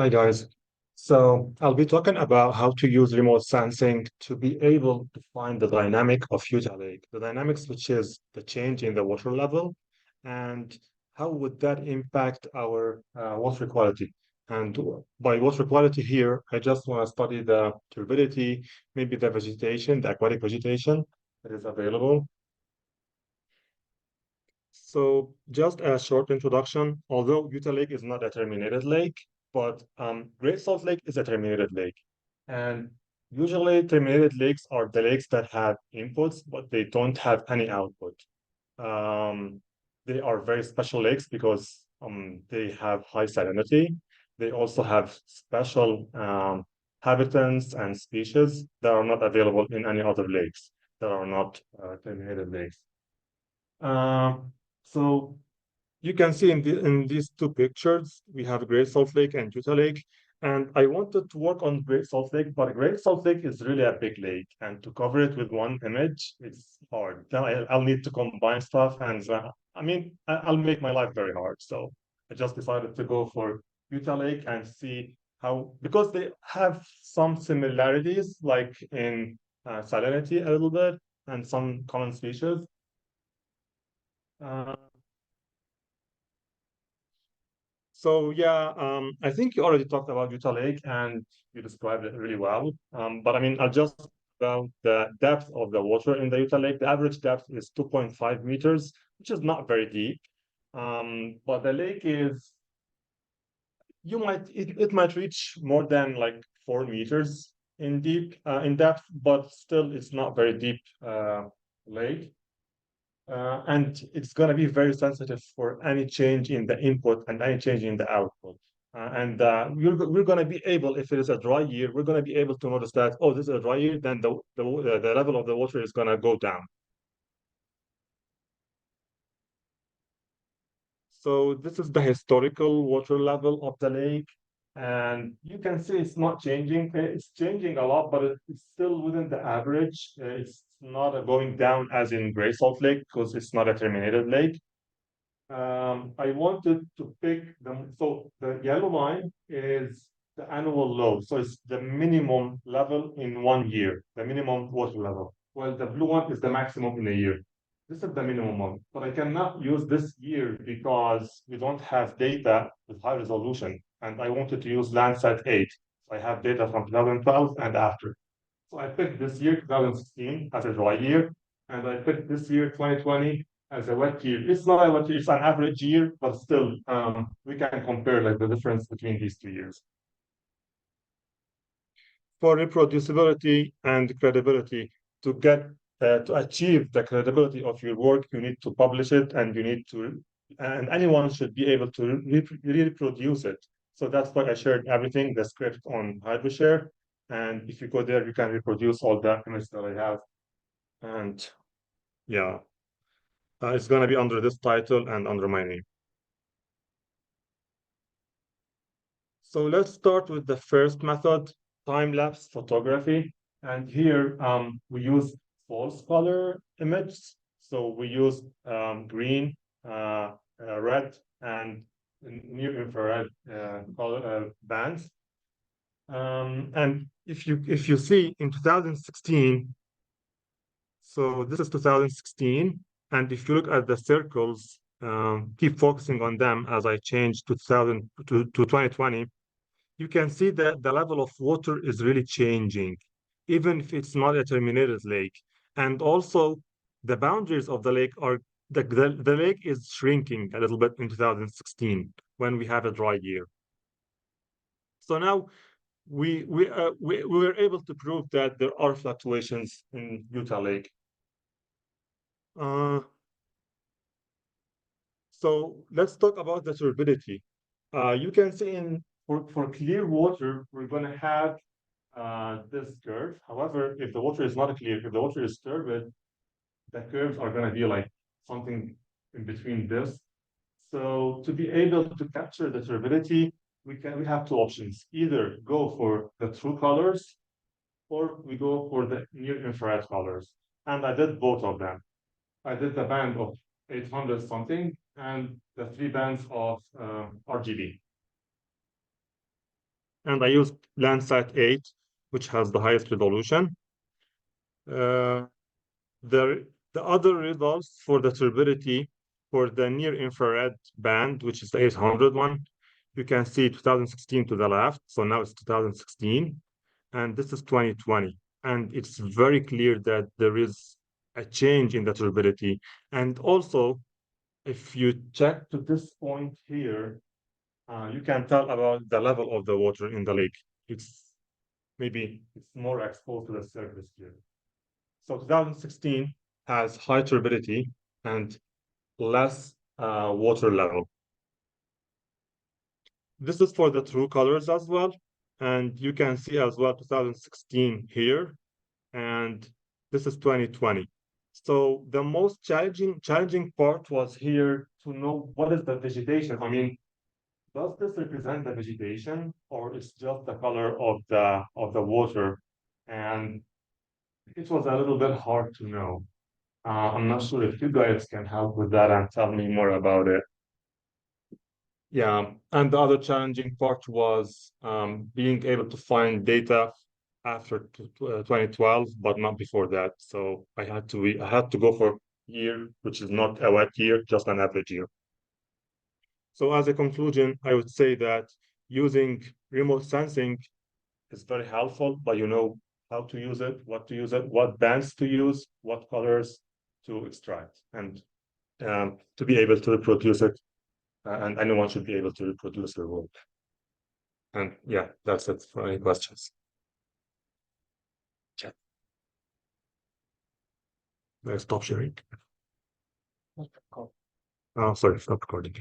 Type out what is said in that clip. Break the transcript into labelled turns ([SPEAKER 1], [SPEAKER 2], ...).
[SPEAKER 1] Hi guys. So I'll be talking about how to use remote sensing to be able to find the dynamic of Utah Lake. The dynamics, which is the change in the water level, and how would that impact our water quality? And by water quality here, I just want to study the turbidity, maybe the vegetation, the aquatic vegetation that is available. So just a short introduction, although Utah Lake is not a terminated lake, but Great Salt Lake is a terminated lake. And usually terminated lakes are the lakes that have inputs, but they don't have any output. Um, they are very special lakes because they have high salinity. They also have special habitats and species that are not available in any other lakes that are not terminated lakes. Uh, so you can see in these two pictures, we have Great Salt Lake and Utah Lake. And I wanted to work on Great Salt Lake, but Great Salt Lake is really a big lake. And to cover it with one image, it's hard. Then I'll need to combine stuff. And I'll make my life very hard. So I just decided to go for Utah Lake and see how, because they have some similarities, like in salinity a little bit and some common species. Uh, So yeah, I think you already talked about Utah Lake and you described it really well. But I mean, I'll just about the depth of the water in the Utah Lake. The average depth is 2.5 meters, which is not very deep. But the lake is it might reach more than like 4 meters in depth, but still it's not very deep lake. And it's going to be very sensitive for any change in the input and any change in the output. We're going to be able, if it is a dry year, we're going to be able to notice that, oh, this is a dry year, then the level of the water is going to go down. So this is the historical water level of the lake. And you can see it's not changing. It's changing a lot, but it's still within the average. It's not going down as in Gray Salt Lake because it's not a terminated lake. I wanted to pick them. So the yellow line is the annual load. So it's the minimum level in 1 year, the minimum water level. Well, the blue one is the maximum in a year. This is the minimum one, but I cannot use this year because we don't have data with high resolution. And I wanted to use Landsat 8. So I have data from 2012 and after. So I picked this year, 2016, as a dry year, and I picked this year, 2020, as a wet year. It's not a wet year, it's an average year, but still, we can compare like the difference between these 2 years. For reproducibility and credibility, to get to achieve the credibility of your work, you need to publish it, and and anyone should be able to reproduce it. So that's why I shared everything, the script on HydroShare. And if you go there, you can reproduce all the images that I have. And yeah, it's going to be under this title and under my name. So let's start with the first method, time-lapse photography. And here we use false color images. So we use green, red, and near infrared color bands. And if you see in 2016, so this is 2016, and if you look at the circles, keep focusing on them as I change to 2020, you can see that the level of water is really changing, even if it's not a terminated lake. And also, the boundaries of the lake are the lake is shrinking a little bit in 2016 when we have a dry year. So now we were able to prove that there are fluctuations in Utah Lake. Uh, so let's talk about the turbidity. You can see for clear water, we're going to have this curve. However, if the water is not clear, if the water is turbid, the curves are going to be like something in between this. So to be able to capture the turbidity, we have two options. Either go for the true colors or we go for the near infrared colors. And I did both of them. I did the band of 800 something and the three bands of RGB. and I used Landsat 8, which has the highest resolution. Uh, the, the other results for the turbidity for the near infrared band, which is the 800 one, you can see 2016 to the left. So now it's 2016, and this is 2020. And it's very clear that there is a change in the turbidity. And also, if you check to this point here, you can tell about the level of the water in the lake. It's maybe it's more exposed to the surface here. So 2016 has high turbidity and less water level. This is for the true colors as well. And you can see as well 2016 here, and this is 2020. So the most challenging part was here to know what is the vegetation. I mean, does this represent the vegetation or it's just the color of the water? And it was a little bit hard to know. I'm not sure if you guys can help with that and tell me more about it. Yeah, and the other challenging part was being able to find data after 2012, but not before that. So I had to go for year, which is not a wet year, just an average year. So as a conclusion, I would say that using remote sensing is very helpful, but you know how to use it, what to use it, what bands to use, what colors to extract, and to be able to reproduce it. And anyone should be able to reproduce their work. And yeah, that's it for any questions. Chat. Stop sharing. Oh, sorry, stop recording.